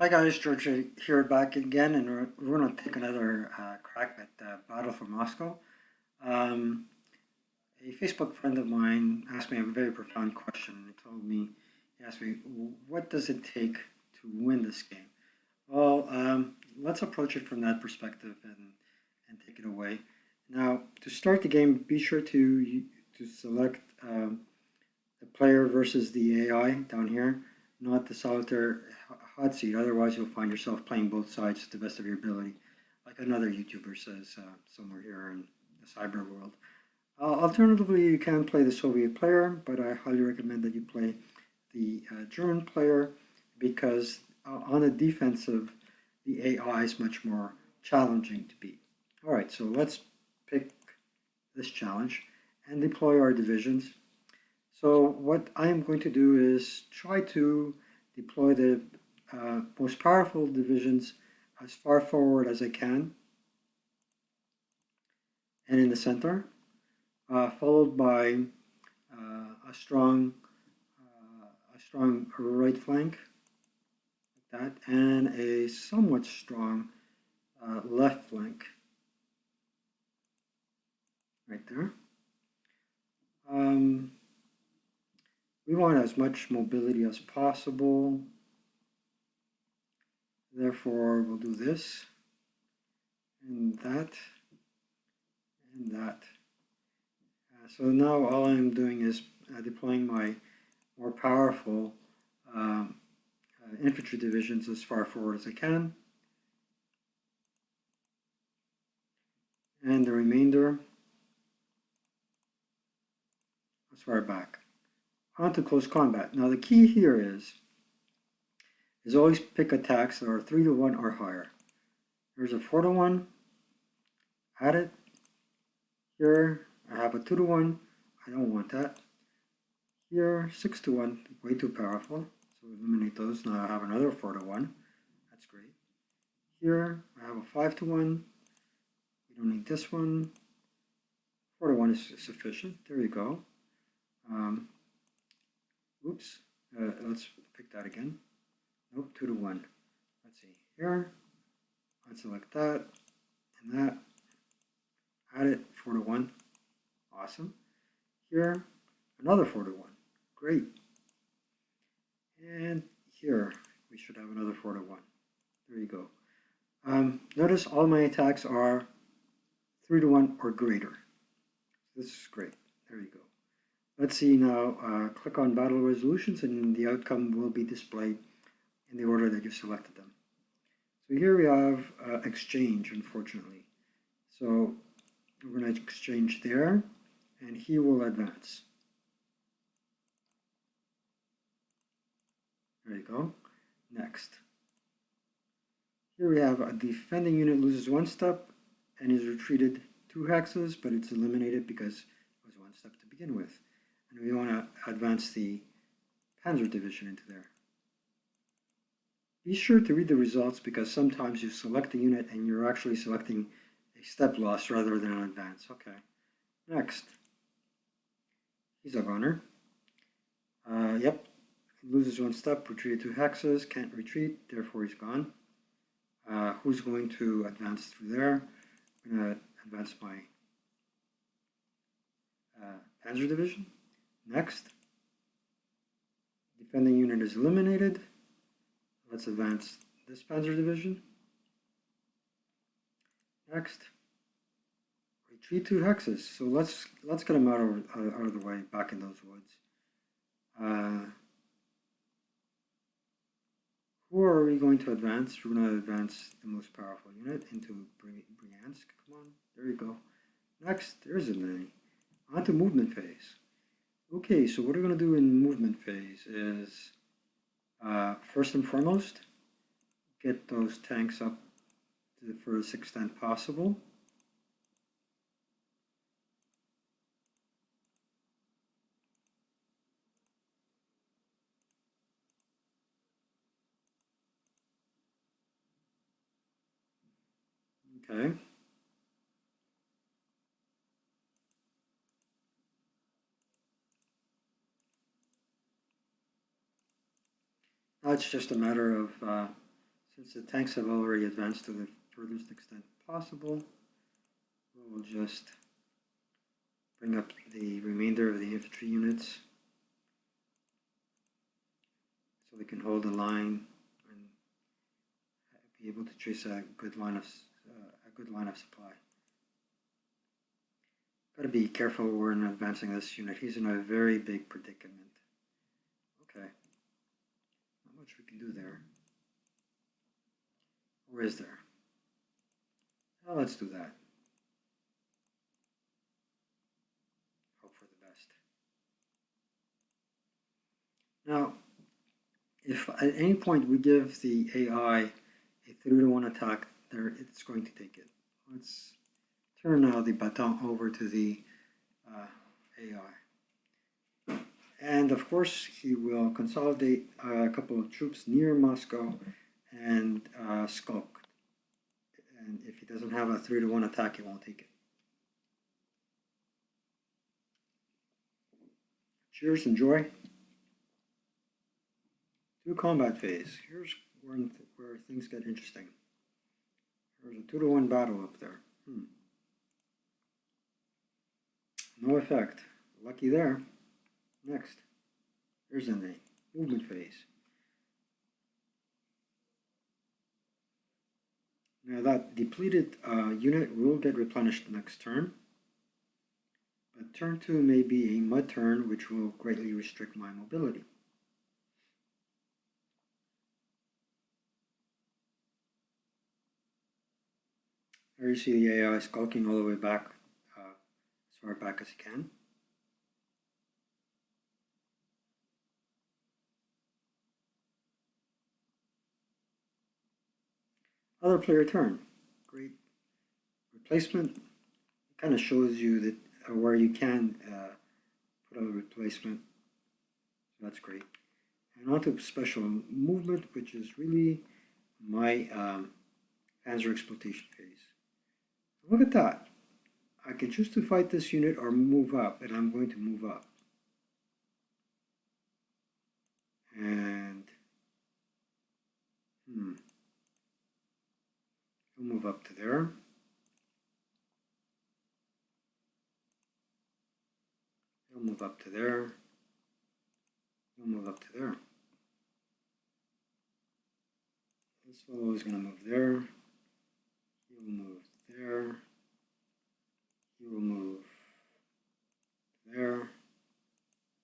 Hi guys, George here back again, and we're going to take another crack at Battle for Moscow. Um, a Facebook friend of mine asked me a very profound question. He asked me, what does it take to win this game? Well, let's approach it from that perspective and take it away. Now, to start the game, be sure to select the player versus the AI down here, not the solitaire hot seat. Otherwise, you'll find yourself playing both sides to the best of your ability, like another YouTuber says somewhere here in the cyber world. Alternatively, you can play the Soviet player, but I highly recommend that you play the German player because on the defensive, the AI is much more challenging to beat. All right, so let's pick this challenge and deploy our divisions. So what I am going to do is try to deploy the most powerful divisions as far forward as I can and in the center, followed by a strong right flank like that, and a somewhat strong left flank right there. Um, we want as much mobility as possible. Therefore, we'll do this and that and that. So now all I'm doing is deploying my more powerful infantry divisions as far forward as I can. And the remainder as far back. On to close combat. Now the key here is always pick attacks that are 3-1 or higher. There's a 4-1, add it. Here I have a 2-1, I don't want that. Here 6-1, way too powerful, so eliminate those. Now I have another 4-1, that's great. Here I have a 5-1, we don't need this one. 4-1 is sufficient, there you go. Oops, let's pick that again. Nope, 2-1. Let's see here. Unselect that and that. Add it, 4-1. Awesome. Here, another 4-1. Great. And here, we should have another 4-1. There you go. Notice all my attacks are 3-1 or greater. This is great. There you go. Let's see now. Click on Battle Resolutions, and the outcome will be displayed in the order that you selected them. So here we have exchange, unfortunately. So we're going to exchange there, and he will advance. There you go. Next. Here we have a defending unit loses 1 step and is retreated 2 hexes, but it's eliminated because it was 1 step to begin with. And we want to advance the Panzer Division into there. Be sure to read the results because sometimes you select a unit and you're actually selecting a step loss rather than an advance. Okay. Next. He's a runner. Yep. He loses 1 step, retreated 2 hexes, can't retreat, therefore he's gone. Who's going to advance through there? I'm going to advance my Panzer Division. Next. Defending unit is eliminated. Let's advance this Panzer Division. Next. Retreat 2 hexes. So let's get them out of the way, back in those woods. Who are we going to advance? We're going to advance the most powerful unit into Bryansk. Come on, there you go. Next, there isn't any. On to movement phase. Okay, so what we're going to do in movement phase is, first and foremost, get those tanks up to the furthest extent possible. Okay. Now it's just a matter of Since the tanks have already advanced to the furthest extent possible, we'll just bring up the remainder of the infantry units so we can hold the line and be able to trace a good line of supply. Got to be careful when advancing this unit. He's in a very big predicament. Okay, not much we can do there. Or is there? Well, let's do that. Hope for the best. Now, if at any point we give the AI a 3-to-1 attack, there it's going to take it. Let's turn now the baton over to the AI. And of course, he will consolidate a couple of troops near Moscow and skulk. And if he doesn't have a 3-to-1 attack, he won't take it. Cheers, enjoy. To combat phase. Here's where things get interesting. There's a 2-to-1 battle up there. No effect. Lucky there. Next. Here's in the movement phase. Now that depleted unit will get replenished next turn. But turn 2 may be a mud turn, which will greatly restrict my mobility. There you see the AI skulking all the way back, as far back as he can. Other player turn. Great replacement. It kind of shows you that where you can put a replacement. So that's great. And on to special movement, which is really my Panzer exploitation phase. Look at that. I can choose to fight this unit or move up, and I'm going to move up. And I'll move up to there. He'll move up to there. He'll move up to there. This fellow is going to move there. He'll move there. He will move there.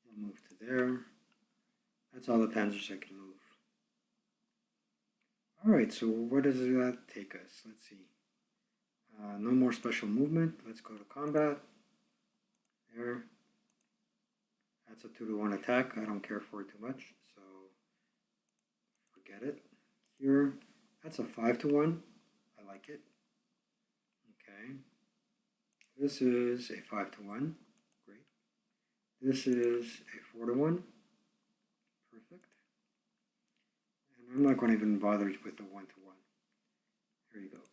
He'll move to there. That's all the panzers I can move. Alright, so where does that take us? Let's see. No more special movement. Let's go to combat. There. That's a 2-to-1 attack. I don't care for it too much, so forget it. Here, that's a 5-to-1. I like it. Okay. This is a 5-to-1. Great. This is a 4-to-1. Perfect. And I'm not going to even bother with the 1-to-1. Here you go.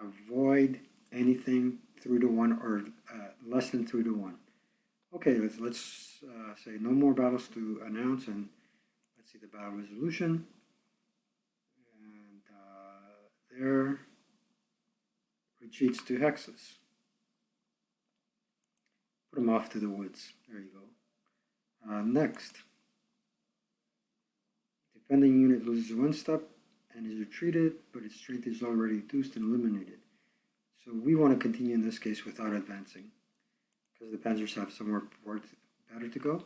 Avoid anything 3-to-1 or less than 3-to-1. Okay, let's say no more battles to announce, and let's see the battle resolution. And there, retreats to hexes. Put them off to the woods. There you go. Next, defending unit loses 1 step and is retreated, but its strength is already reduced and eliminated. So we want to continue in this case without advancing, because the panzers have somewhere better to go.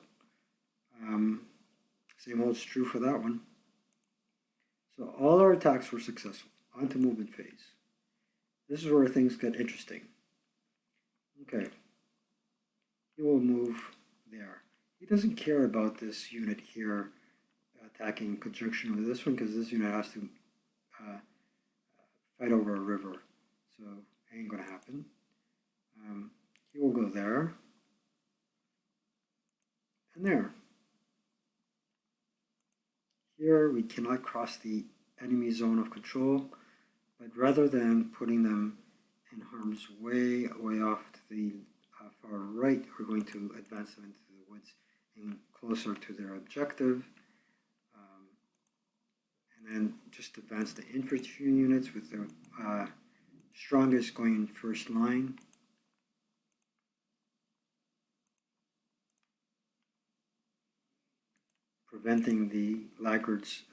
Same holds true for that one. So all our attacks were successful. On to movement phase. This is where things get interesting. Okay. He will move there. He doesn't care about this unit here attacking in conjunction with this one, because this unit has to fight over a river. So ain't going to happen. He will go there and there. Here we cannot cross the enemy zone of control, but rather than putting them in harm's way off to the far right, we're going to advance them into the woods and closer to their objective. And then just advance the infantry units with the strongest going in first line. Preventing the laggards'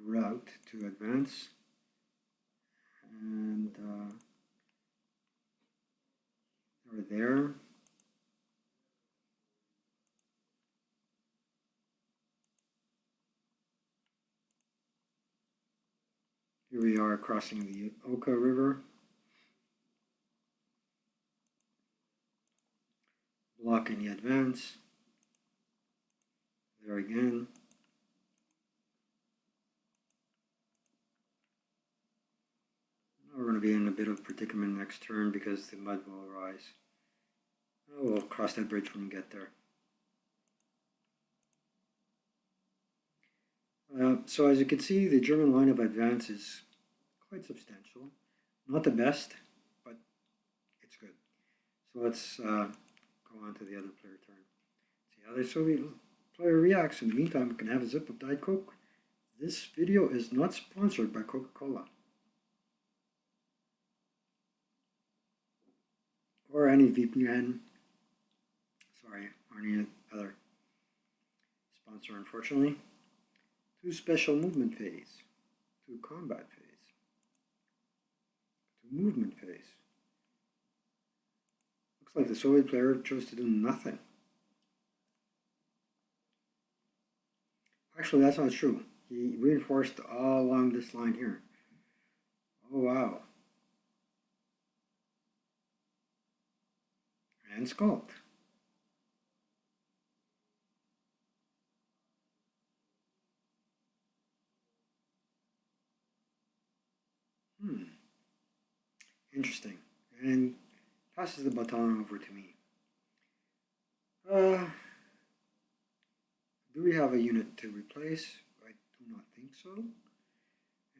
route to advance. And they're there. Here we are crossing the Oka River. Blocking the advance. There again. Now we're going to be in a bit of predicament next turn because the mud will rise. Oh, we'll cross that bridge when we get there. So as you can see, the German line of advance is quite substantial. Not the best, but it's good. So let's go on to the other player turn. See how the Soviet player reacts. In the meantime, we can have a sip of Diet Coke. This video is not sponsored by Coca-Cola or any VPN, sorry, or any other sponsor, unfortunately. To special movement phase, to combat phase, to movement phase. Looks like the Soviet player chose to do nothing. Actually, that's not true. He reinforced all along this line here. Oh, wow. And sculpt. Interesting. And passes the baton over to me. Do we have a unit to replace? I do not think so.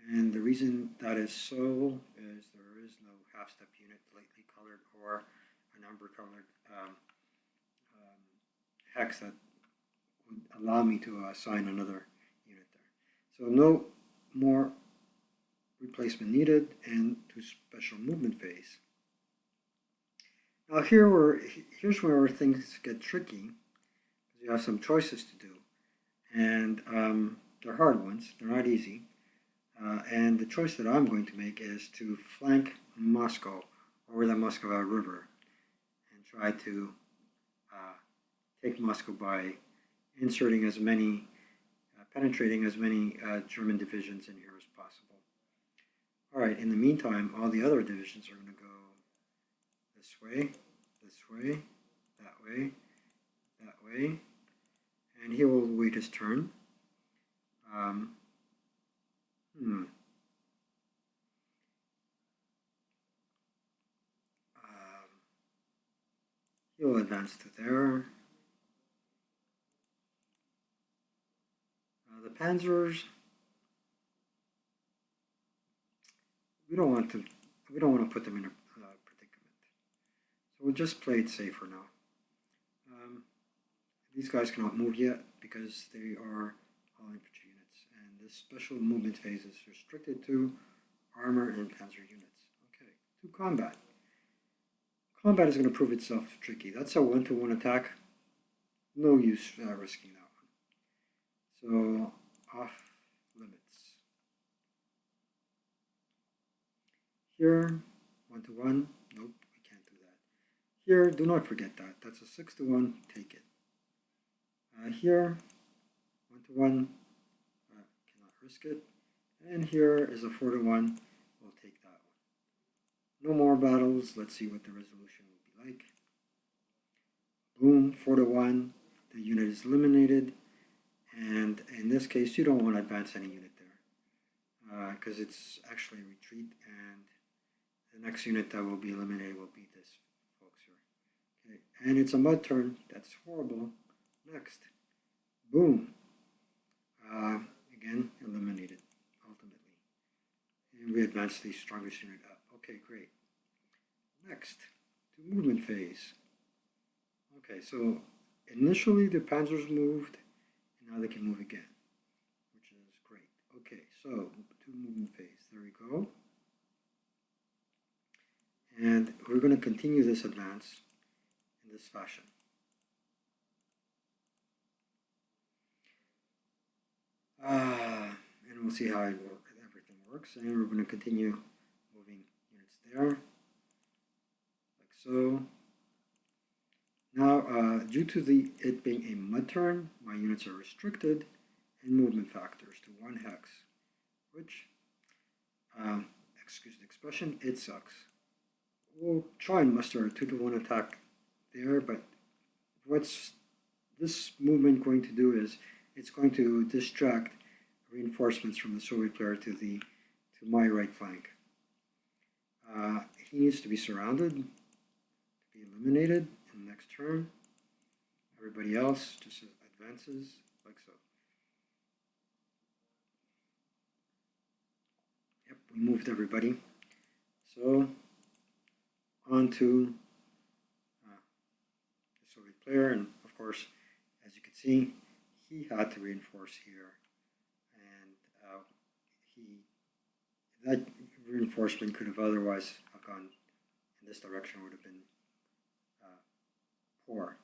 And the reason that is so is there is no half-step unit lightly colored or an amber-colored hex that would allow me to assign another unit there. So no more replacement needed, and to special movement phase. Now here's where things get tricky. You have some choices to do, and they're hard ones. They're not easy. And the choice that I'm going to make is to flank Moscow over the Moscow River and try to take Moscow by inserting as many, penetrating as many German divisions in here as possible. All right, in the meantime, all the other divisions are going to go this way, that way, that way, and he will wait his turn. He'll advance to there. The Panzers, we don't want to put them in a predicament. So we'll just play it safe for now. These guys cannot move yet because they are all infantry units, and this special movement phase is restricted to armor and panzer units. Okay, to combat. Combat is going to prove itself tricky. That's a 1-to-1 attack. No use risking that one. So off limits. Here, 1-to-1. Nope, we can't do that. Here, do not forget that. That's a 6-to-1. Take it. Here, 1-to-1. Cannot risk it. And here is a 4-to-1. We'll take that one. No more battles. Let's see what the resolution will be like. Boom, 4-to-1. The unit is eliminated. And in this case, you don't want to advance any unit there because it's actually a retreat, and the next unit that will be eliminated will be this, folks, here. Okay, and it's a mud turn. That's horrible. Next, boom. Again, eliminated, ultimately. And we advance the strongest unit up. Okay, great. Next, to movement phase. Okay, so initially the panzers moved, and now they can move again, which is great. Okay, So do movement phase. There we go. And we're going to continue this advance in this fashion. And we'll see how everything works. And we're going to continue moving units there, like so. Now, due to it being a mud turn, my units are restricted in movement factors to 1 hex, which, excuse the expression, it sucks. We'll try and muster a 2-to-1 attack there, but what's this movement going to do is it's going to distract reinforcements from the Soviet player to my right flank. He needs to be surrounded, to be eliminated in the next turn. Everybody else just advances like so. Yep, we moved everybody. So on to the Soviet player, and of course, as you can see, he had to reinforce here, and that reinforcement could have otherwise gone in this direction, would have been poor.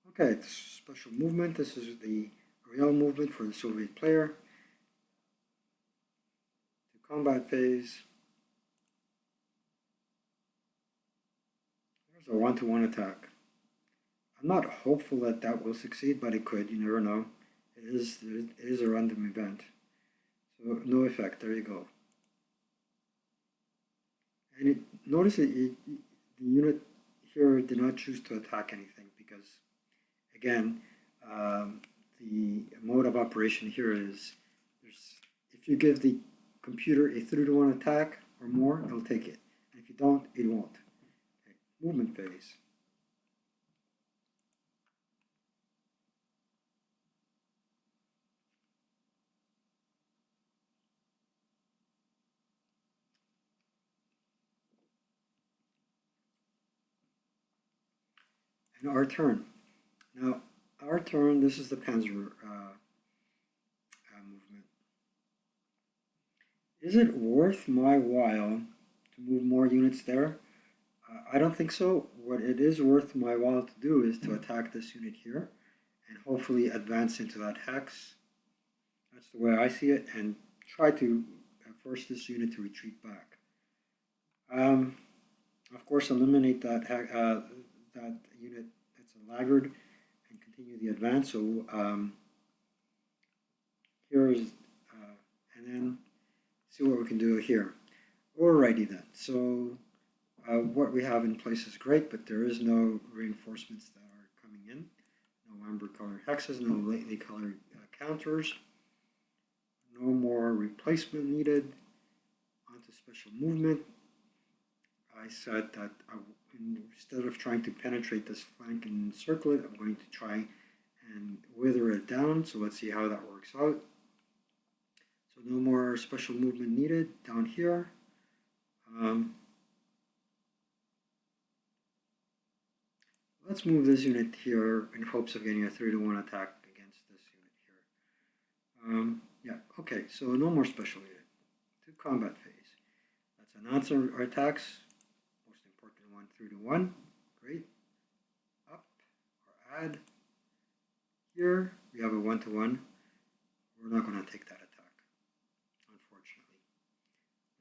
Okay, special movement. This is the real movement for the Soviet player. To combat phase. There's a 1-to-1 attack. I'm not hopeful that that will succeed, but it could. You never know. It is a random event. So no effect. There you go. And notice that the unit here did not choose to attack anything because, again, the mode of operation here is if you give the computer a 3-to-1 attack or more, it'll take it. And if you don't, it won't. Okay. Movement phase. And our turn. Now, our turn, this is the Panzer movement. Is it worth my while to move more units there? I don't think so. What it is worth my while to do is to attack this unit here and hopefully advance into that hex. That's the way I see it, and try to force this unit to retreat back. Of course, eliminate that unit that's a laggard and continue the advance. So here's and then see what we can do here. Alrighty then. So what we have in place is great, but there is no reinforcements that are coming in. No amber colored hexes, no lightly colored counters. No more replacement needed. Onto special movement. I said that instead of trying to penetrate this flank and encircle it, I'm going to try and wither it down. So let's see how that works out. So no more special movement needed down here. Let's move this unit here in hopes of getting a 3-to-1 attack against this unit here. Yeah, okay, so no more special unit. To combat phase. Let's announce our attacks. Most important one, 3-to-1. Great. Up or add. Here we have a 1-to-1. We're not going to take that attack, unfortunately.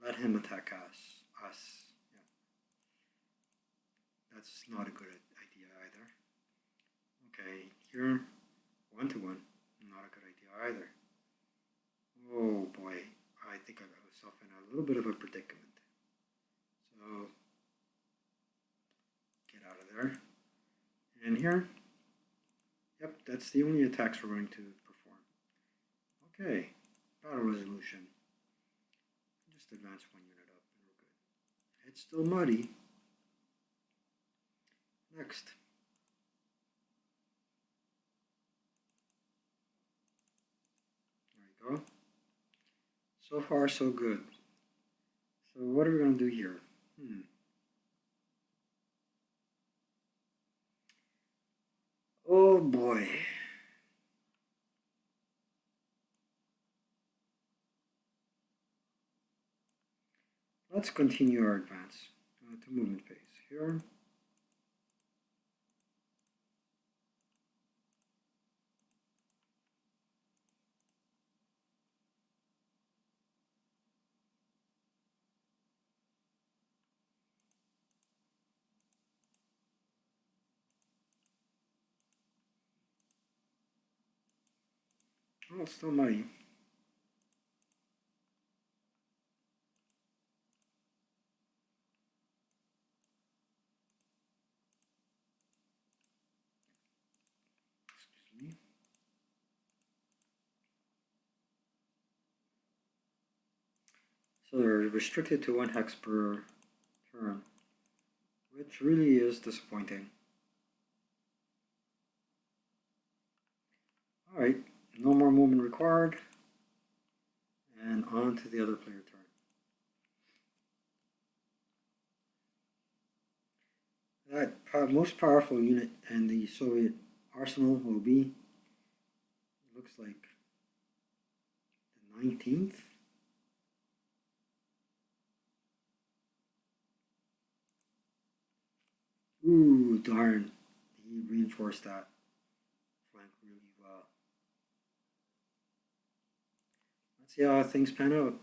Let him attack us. Yeah. That's not a good idea either. Okay, here, 1-to-1. Not a good idea either. Oh boy, I think I got myself in a little bit of a predicament. So, get out of there. And here, yep, that's the only attacks we're going to perform. Okay, battle resolution. Just advance one unit up and we're good. It's still muddy. Next. There you go. So far, so good. So what are we going to do here? Oh boy. Let's continue our advance to movement phase here. Oh, it's still muddy. Excuse me. So they're restricted to 1 hex per turn, which really is disappointing. Alright, no more movement required, and on to the other player turn. That most powerful unit in the Soviet arsenal will be, looks like, the 19th. Ooh, darn, he reinforced that flank really well. Let's see how things pan out.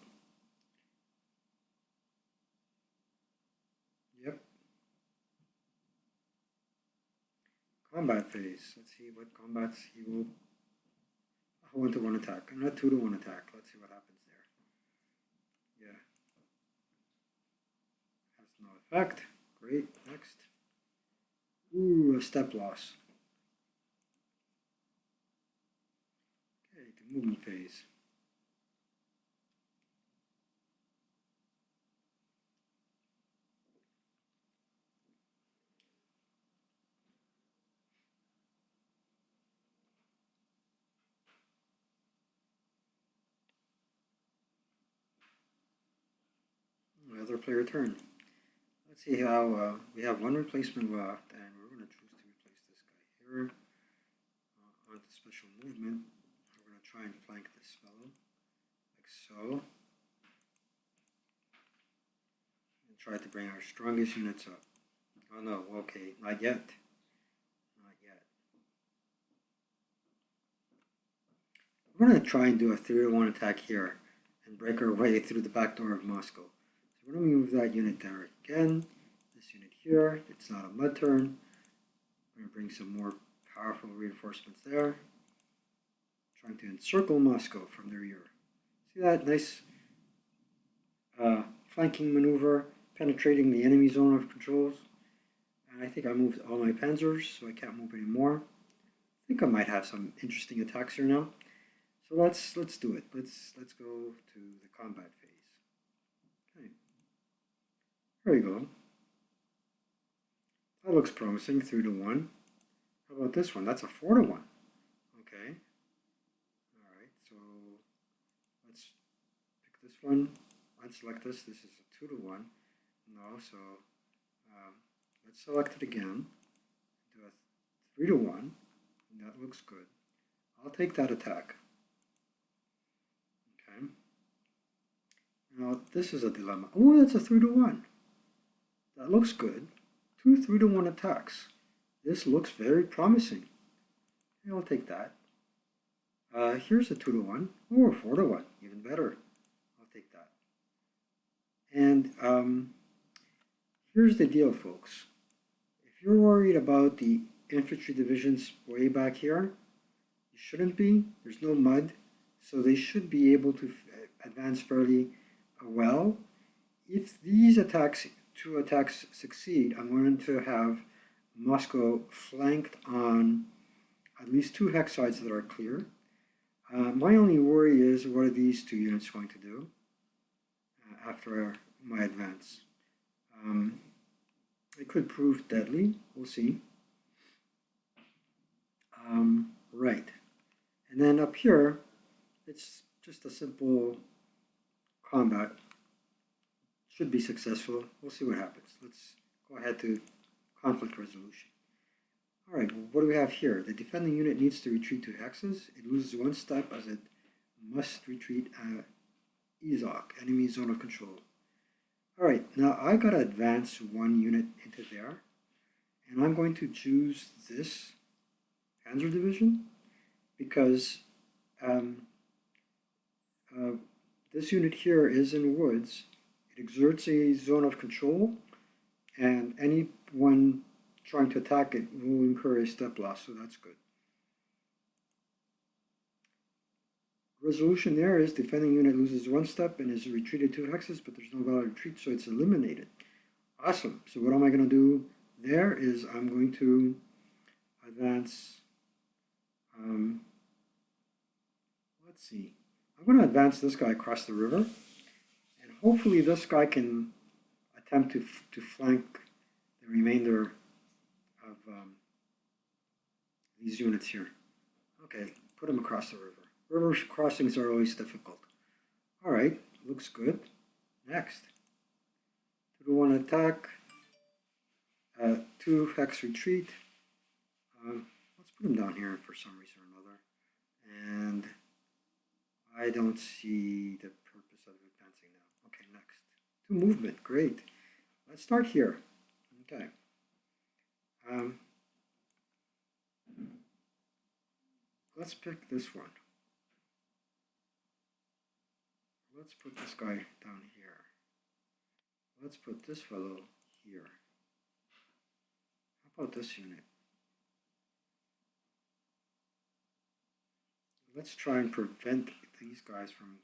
Yep. Combat phase. Let's see what combats he will. A 1-to-1 attack, and a 2-to-1 attack. Let's see what happens there. Yeah. Has no effect. Great. Next. Ooh, a step loss. Okay, the movement phase. Another player turn. Let's see how we have 1 replacement left, and we're going to choose to replace this guy here. On to special movement, we're going to try and flank this fellow, like so. And try to bring our strongest units up. Oh no, okay, not yet. Not yet. We're going to try and do a 3-to-1 attack here and break our way through the back door of Moscow. So we're going to move that unit there again. This unit here, it's not a mud turn. We're going to bring some more powerful reinforcements there. Trying to encircle Moscow from the rear. See that nice flanking maneuver, penetrating the enemy zone of controls. And I think I moved all my panzers, so I can't move anymore. I think I might have some interesting attacks here now. So let's do it. Let's go to the combat phase. Okay. There we go. That looks promising, 3-to-1. How about this one? That's a 4-to-1. Okay. Alright, so let's pick this one. Unselect this. This is a 2-to-1. No, so let's select it again. Do a 3-to-1. And that looks good. I'll take that attack. Okay. Now this is a dilemma. Oh, that's a 3-to-1. That looks good. 2 3-to-1 attacks. This looks very promising. Okay, I'll take that. Here's a 2-to-1 or a 4-to-1, even better. I'll take that. And here's the deal, folks. If you're worried about the infantry divisions way back here, you shouldn't be. There's no mud, so they should be able to advance fairly well. If these two attacks succeed, I'm going to have Moscow flanked on at least 2 hex sides that are clear. My only worry is, what are these 2 units going to do after my advance? It could prove deadly. We'll see. Right. And then up here, it's just a simple combat. Should be successful. We'll see what happens. Let's go ahead to conflict resolution. Alright, what do we have here? The defending unit needs to retreat 2 hexes. It loses 1 step as it must retreat EZOC, enemy zone of control. All right, now I gotta advance one unit into there, and I'm going to choose this Panzer Division because um, uh, this unit here is in woods. It exerts a zone of control, and anyone trying to attack it will incur a step loss, so that's good. Resolution there is defending unit loses one step and is retreated 2 hexes, but there's no valid retreat, so it's eliminated. Awesome. So what am I going to do there is I'm going to advance, let's see, I'm going to advance this guy across the river, and hopefully this guy can attempt to flank the remainder of these units here. Okay, put him across the river. River crossings are always difficult. All right, looks good. Next, 2-1 attack, 2 hex retreat. Let's put him down here for some reason or another. And I don't see the purpose of advancing now. Okay, next. 2 movement, great. Let's start here. Okay. Let's pick this one. Let's put this guy down here. Let's put this fellow here. How about this unit? Let's try and prevent these guys from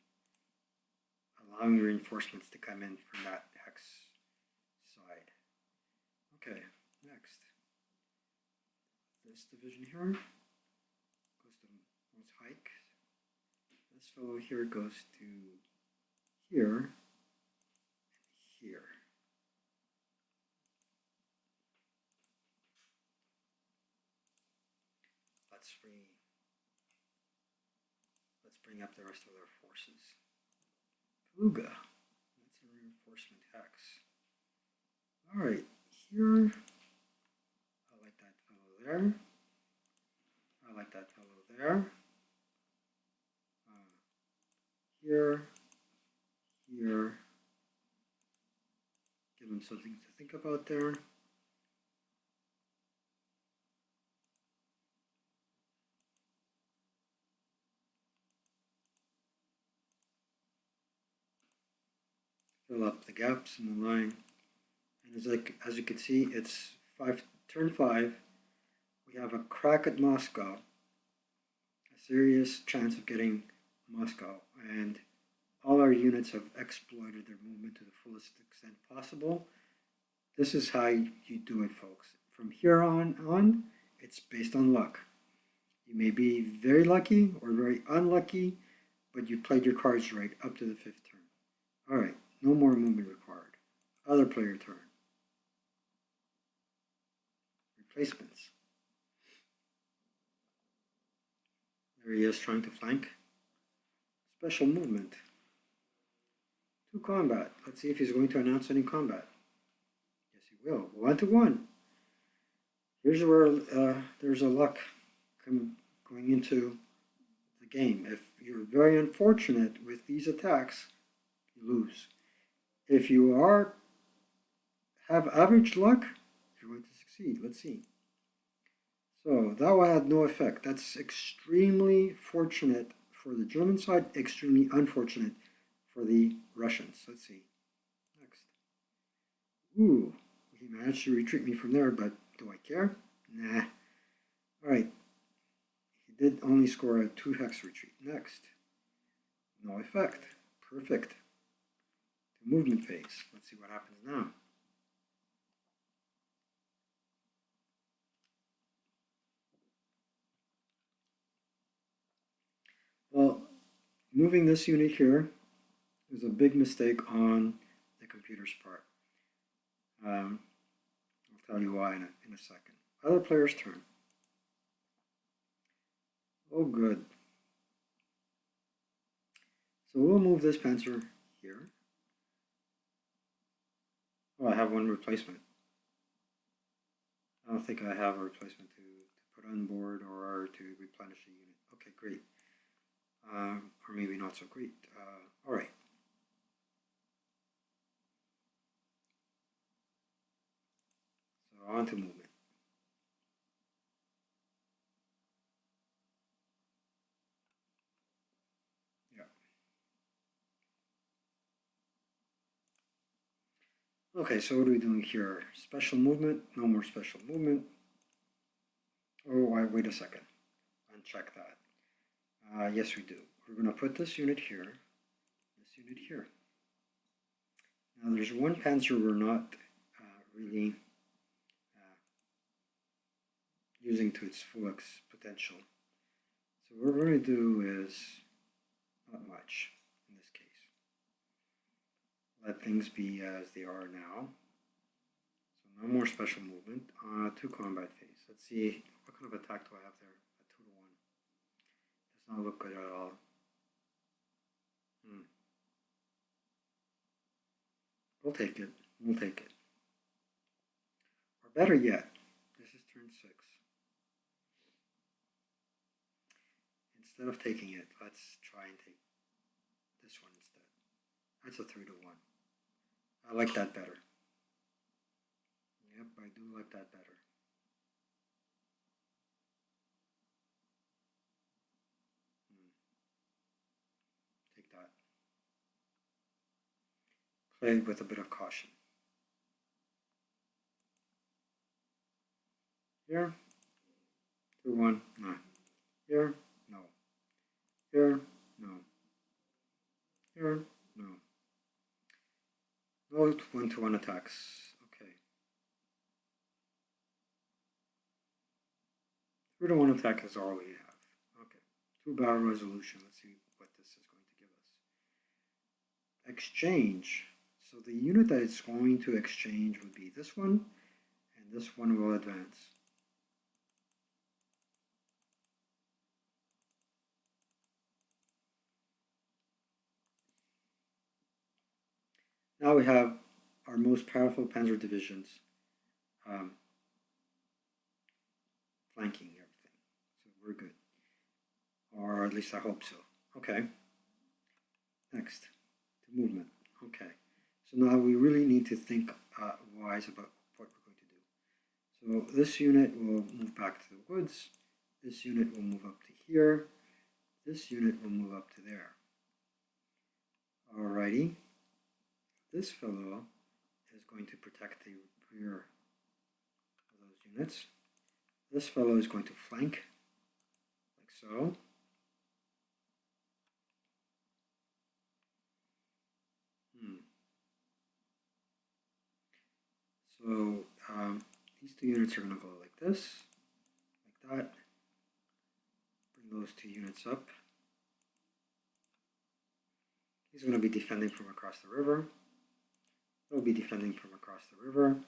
allowing reinforcements to come in from that hex side. Okay, next. This division here goes to most hike. This fellow here goes to here and here. Let's bring up the rest of their forces. Kaluga, that's a reinforcement hex. All right, here, I like that fellow there. I like that fellow there. Here, here. Give him something to think about there. Fill up the gaps in the line. And as you can see, it's turn 5. We have a crack at Moscow, a serious chance of getting Moscow, and all our units have exploited their movement to the fullest extent possible. This is how you do it, folks. From here on, it's based on luck. You may be very lucky or very unlucky, but you played your cards right up to the 5th turn. All right, no more movement required. Other player turn. Replacements. There he is trying to flank. Special movement. 2 combat. Let's see if he's going to announce any combat. Yes, he will. 1-1. Here's where there's a luck going into the game. If you're very unfortunate with these attacks, you lose. If you have average luck, you're going to succeed. Let's see. So that one had no effect. That's extremely fortunate for the German side, extremely unfortunate for the Russians. Let's see. Next. Ooh, he managed to retreat me from there, but do I care? Nah. All right. He did only score a 2 hex retreat. Next. No effect. Perfect. The movement phase. Let's see what happens now. Well, moving this unit here is a big mistake on the computer's part. I'll tell you why in a second. Other player's turn. Oh, good. So we'll move this Panzer here. Oh, I have one replacement. I don't think I have a replacement to put on board or to replenish a unit. Okay, great. Or maybe not so great. All right. on to movement. Okay, so what are we doing here? Special movement, no more special movement. Oh, wait a second. Uncheck that. Yes, we do. We're going to put this unit here, this unit here. Now, there's one panzer we're not really using to its full potential. So what we're going to do is not much in this case. Let things be as they are now. So no more special movement. To combat phase. Let's see, what kind of attack do I have there? A 2 to 1. Does not look good at all. We'll take it. We'll take it. Or better yet, this is turn 6. Instead of taking it, let's try and take this one instead. That's a 3 to 1. I like that better. Yep, I do like that better. Take that. Play with a bit of caution. Here, 2, 1, no. Here, no. Here, no. Here, no. No 1 to 1 attacks. Okay. 3 to 1 attack is all we have. Okay. 2 battle resolution. Let's see what this is going to give us. Exchange. So the unit that it's going to exchange would be this one, and this one will advance. Now we have our most powerful panzer divisions flanking everything. So we're good. Or at least I hope so. Okay. Next, to movement. Okay. So now we really need to think wise about what we're going to do. So this unit will move back to the woods. This unit will move up to here. This unit will move up to there. Alrighty. This fellow is going to protect the rear of those units. This fellow is going to flank, like so. So these 2 units are going to go like this, like that. Bring those 2 units up. He's going to be defending from across the river. They'll be defending from across the river.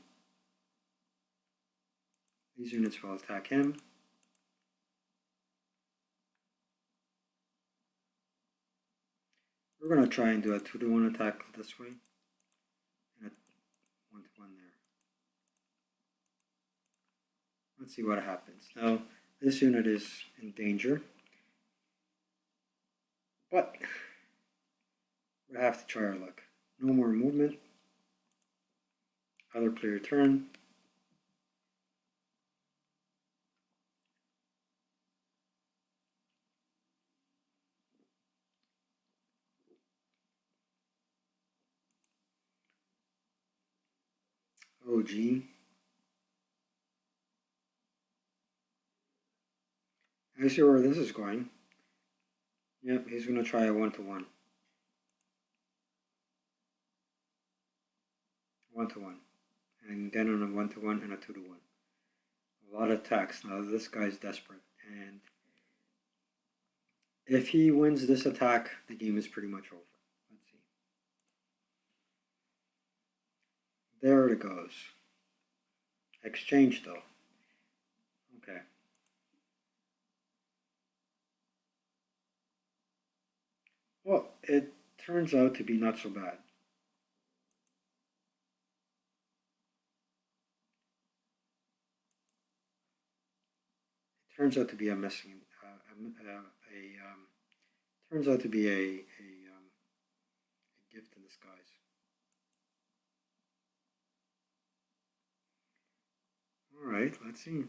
These units will attack him. We're going to try and do a 2 to 1 attack this way, and a 1 to 1 there. Let's see what happens. Now, this unit is in danger, but we have to try our luck. No more movement. Other player turn. Oh, gee. I see where this is going. Yep, he's going to try a 1 to 1. 1 to 1. And then on a 1 to 1 and a 2 to 1. A lot of attacks. Now this guy's desperate. And if he wins this attack, the game is pretty much over. Let's see. There it goes. Exchange though. Okay. Well, it turns out to be not so bad. It turns out to be a missing, turns out to be a gift in disguise. All right, let's see.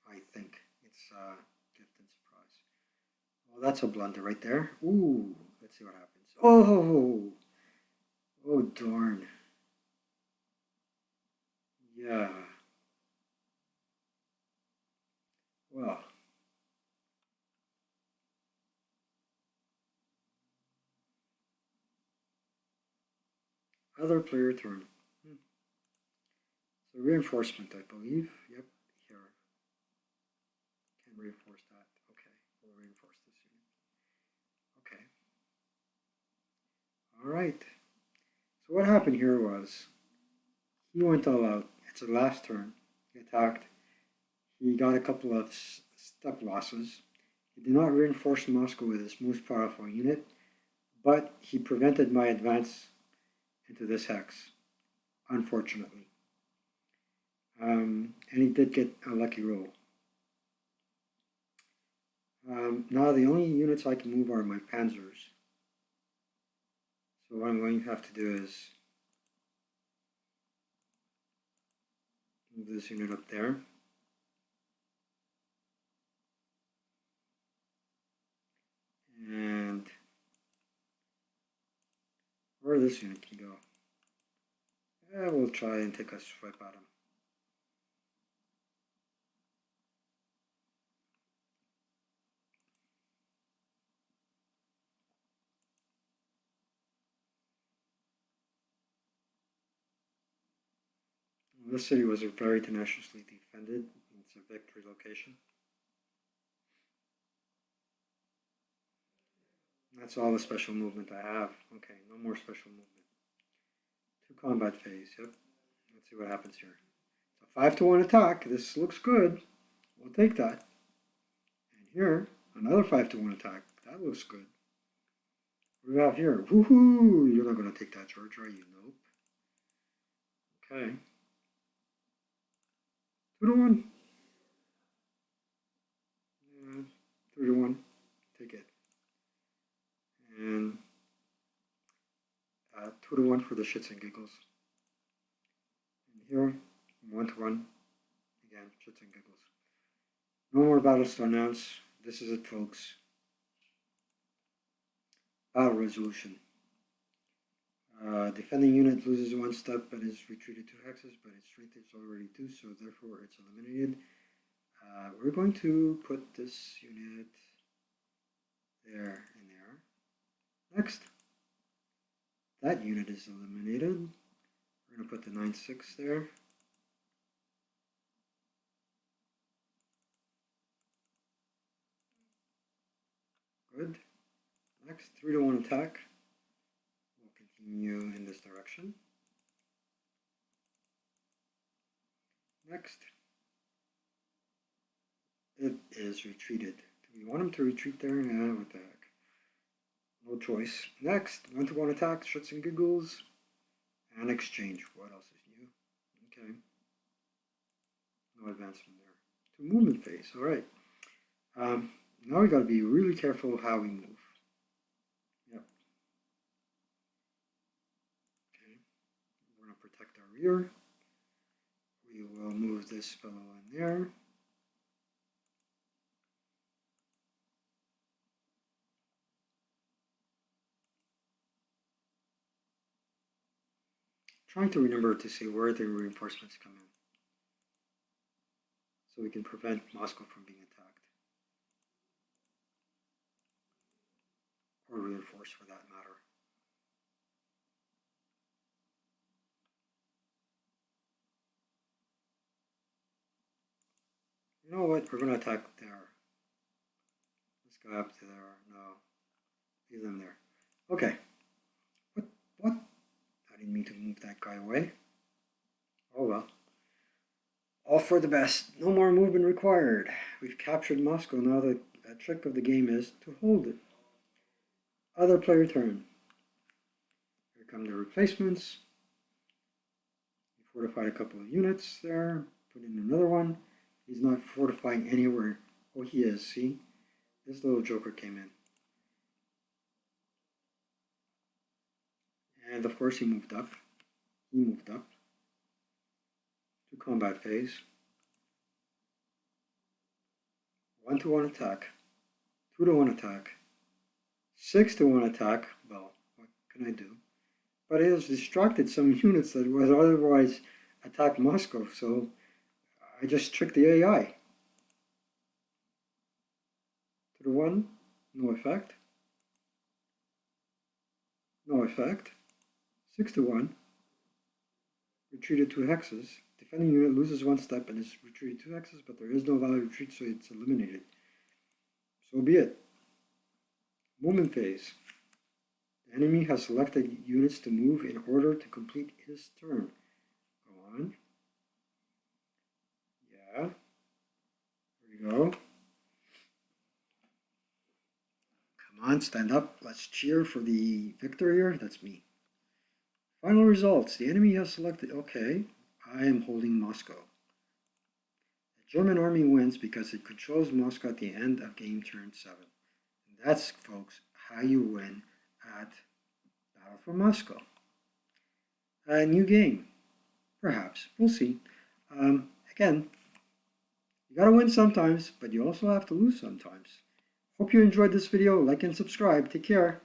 I think it's gift and surprise. Well, that's a blunder right there. Ooh, let's see what happens. Oh, oh darn. Yeah. Well, other player turn. So reinforcement, I believe. Yep, here. Can reinforce that. Okay, we'll reinforce this unit. Okay. All right. So what happened here was he went all out. It's the last turn. He attacked. He got a couple of step losses. He did not reinforce Moscow with his most powerful unit, but he prevented my advance into this hex, unfortunately. And he did get a lucky roll. Now the only units I can move are my panzers. So what I'm going to have to do is move this unit up there. And where this unit can go. Yeah, we'll try and take a swipe at him. This city was very tenaciously defended. It's a victory location. That's all the special movement I have. Okay, no more special movement. 2 combat phase, yep. Let's see what happens here. It's a 5-1 attack. This looks good. We'll take that. And here, another 5-1 attack. That looks good. What do we have here? Woohoo! You're not going to take that charge, are you? Nope. Okay. 2-1. Yeah, 3-1. Take it. And 2-1 for the shits and giggles. And here, 1-1. Again, shits and giggles. No more battles to announce. This is it, folks. Battle resolution. Defending unit loses 1 step and is retreated 2 hexes, but its strength is already 2, so therefore it's eliminated. We're going to put this unit there and there. Next, that unit is eliminated. We're going to put the 9-6 there. Good. Next, 3-1 attack. We'll continue in this direction. Next, it is retreated. Do we want him to retreat there? Yeah, what the heck. No choice. Next, 1-1 attack, shits and giggles, and exchange. What else is new? Okay. No advancement there. 2 movement phase. All right. Now we got to be really careful how we move. Yep. Okay. We're going to protect our rear. We will move this fellow in there. Trying to remember to see where the reinforcements come in, so we can prevent Moscow from being attacked. Or reinforced for that matter. You know what? We're going to attack there. Let's go up to there. No. Leave them there. Okay. What? I didn't mean to move that guy away. Oh well. All for the best. No more movement required. We've captured Moscow. Now the trick of the game is to hold it. Other player turn. Here come the replacements. We fortified a couple of units there. Put in another one. He's not fortifying anywhere. Oh, he is. See? This little joker came in. And of course he moved up. He moved up to combat phase. 1-to-1 attack. 2-to-1 attack. 6-to-1 attack. Well, what can I do? But it has distracted some units that would otherwise attack Moscow, so I just tricked the AI. 2-to-1, no effect. No effect. 6-to-1, retreated 2 hexes. Defending unit loses 1 step and is retreated 2 hexes, but there is no valid retreat, so it's eliminated. So be it. Movement phase. The enemy has selected units to move in order to complete his turn. Go on. Yeah. There we go. Come on, stand up. Let's cheer for the victor here. That's me. Final results. The enemy has selected... Okay. I am holding Moscow. The German army wins because it controls Moscow at the end of game turn 7. And that's, folks, how you win at Battle for Moscow. A new game. Perhaps. We'll see. Again, you gotta win sometimes, but you also have to lose sometimes. Hope you enjoyed this video. Like and subscribe. Take care.